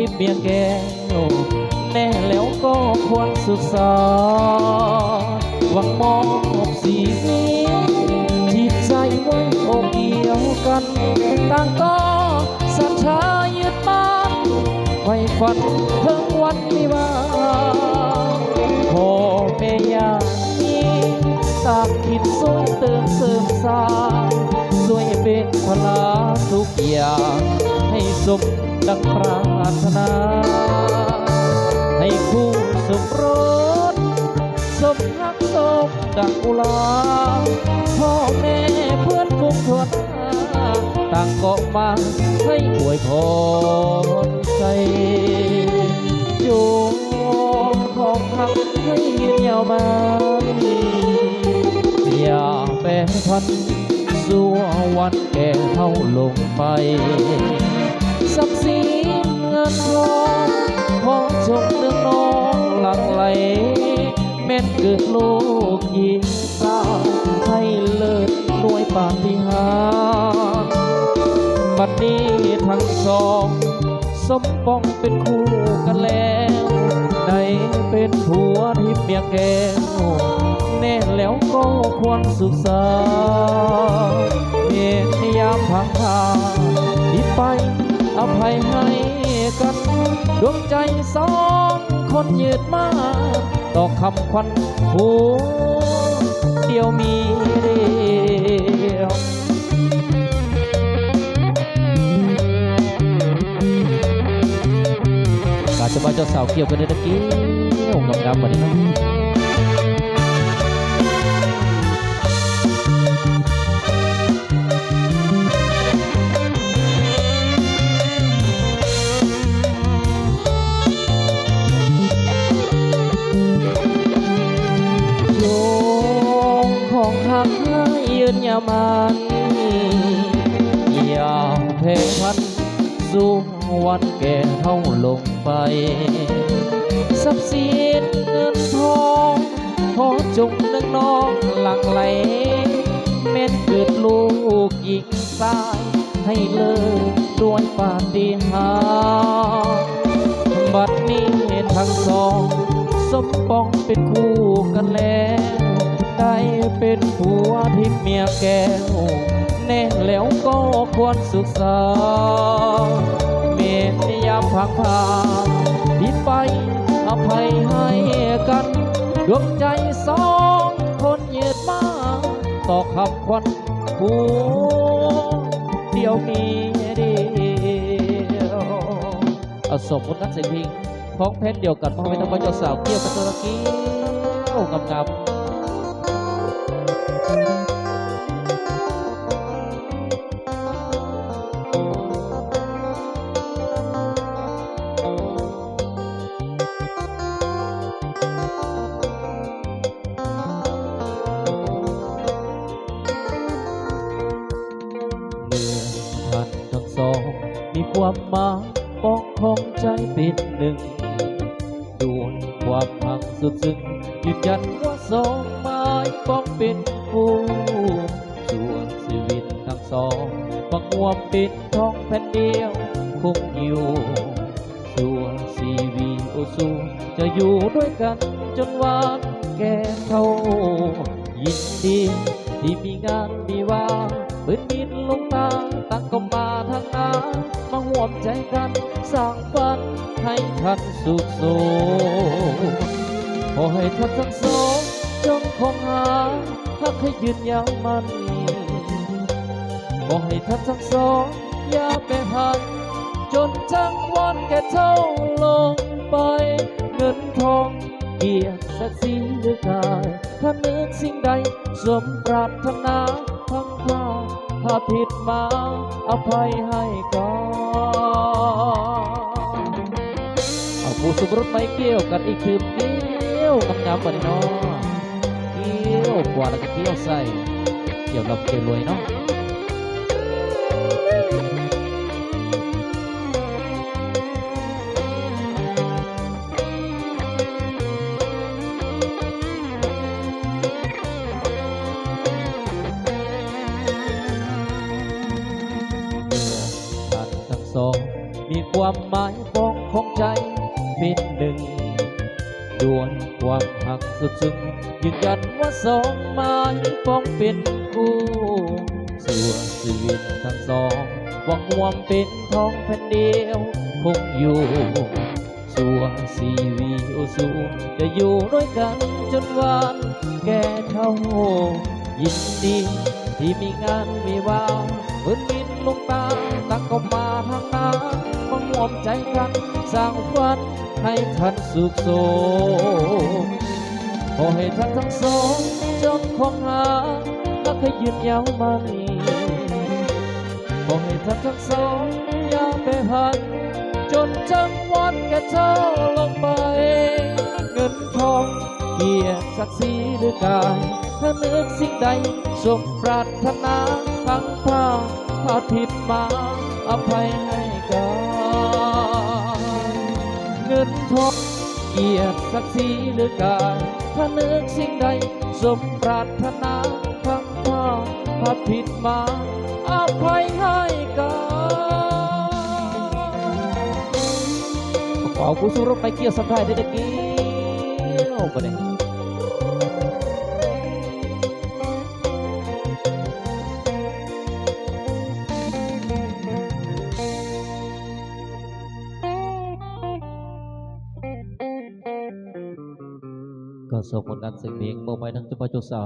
ที่เพียงแก้วแน่แล้วก็ควรศึกษาหวังมอบสีจิตใจไว้อกเอี่ยวกันต่างก็ศรัทธายึดมั่นไว้ฝันถึงวันวิวาพ่อแม่ยามีต่างคิดสวยเติมเสริมสร้างสวยเป็นพลาทุกอย่างให้สมดังปรารถนาให้คู่สมรสสมรักสมดังอุลาพ่อแม่เพื่อนฟุ้งทวนต่างก็มาให้อวยพรใจโยมของหักให้ยืนยาวมาอย่าแปรพันสู่วันแก่เท่าลงไปทรัพย์สินเงินทองขอจงเนืองน้องหลั่งไหลแม้นเกิดโลกยิงสาวให้เลิศด้วยปาฏิหาริย์บัดนี้ทั้งสองสมปองเป็นคู่กันแล้วได้เป็นผัวที่เมียแก้วแน่แล้วก็ควรศึกษาเมียยามพังพาที่ไปอภัยให้กันดวงใจสองคนยืดมาต่อคำควันหูเดียวมีเดียวกาจะมาเจ้าสาวเกี่ยวกันได้ตะกี้งามๆแบบนี้นะยืนยามันอย่าแพ้พันสู่วันแก่เท่าลงไปทรัพย์สินเงินทองขอจงนึกน้องหลั่งไหลแม้นเกิดลูกหญิงสายให้เลิกด้วยปาฏิหาริย์บัดนี้ทั้งสองสมปองเป็นคู่กันแล้วได้เป็นผัวที่เมียแก้วแน่แล้วก็ควรศึกษาเมียยามพังพาที่ไปอภัยให้กันดวงใจสองคนยืดมาต่อคำควันผัวเดียวมีเดียวเอาสมมตินักเสียงเพลงของเพชรเดียวกันมาให้ทั้งเจ้าสาวเกี่ยวกับตะกี้งามมีความหมายปองของใจเป็นหนึ่งด้วยความหักสุดซึ้งยืนยันว่าสองไม้ป้องเป็นคู่ส่วนชีวิตทั้งสองบังวมเป็นทองแผ่นเดียวคงอยู่ส่วนชีวิตโอสูจะอยู่ด้วยกันจนวันแก่เท่ายินดีที่มีงานมีว่าเปิดมินลงตาตั้งก็มาทางนามาห่วมใจกันสร้างฝันให้ท่านสุขโสขอให้ท่านทั้งสองจงคงหาหักให้ยืนยาวมันขอให้ท่านทั้งสองอย่าไปหันจนจังวันแก่เท่าลงไปเงินทองเกียรติศักดิ์ศรีหรือกายถ้านึกสิ่งใดสมปรารถนาทั้งพลาดถ้าผิดมาอภัยให้ก่อนเอาผู้สมรสไม่เกี่ยวกันอีกคือเกี่ยวงามๆกว่านี้เนาะเกี่ยวกว่าแล้วก็เกี่ยวใส่เกี่ยวกับเกี่ยวรวยเนาะ สอง มีความหมายปองของใจเป็นหนึ่งด้วยความหักสุดซึ้งยืนยันว่าสองไม้ปองเป็นคู่ส่วนชีวิตทั้งสองหวังรวมเป็นทองแผ่นเดียวคงอยู่ส่วนชีวิตสูจะอยู่ด้วยกันจนวันแก่เท่ายินดีที่มีงานมีวาวเพิ่นมินลงตาตั้งก็มาทางนามาห่วมใจกันสร้างฝันให้ท่านสุขโสมขอให้ท่านทั้งสองจงคงหาและเคยยืนยาวมันขอให้ท่านทั้งสองอย่าไปหันจนจังวันแก่เท่าลงไปเงินทองเกียรติศักดิ์ศรีหรือกายถ้าเลือกสิ่งใดสมปรารถนาทั้งพาพาผิดมาอภัยให้กันเงินทองเกียรติศักดิ์ศรีหรือกายถ้าเลือกสิ่งใดสมปรารถนาทั้งพาพาผิดมาอภัยให้กันขอผู้สู้รบไปเกี่ยวสัมผัสได้ตะกี้โอ้ประเด็นก็ส่งผลงานเสียงเพลงโมบายทั้งเจ้าพ่อเจ้าสาว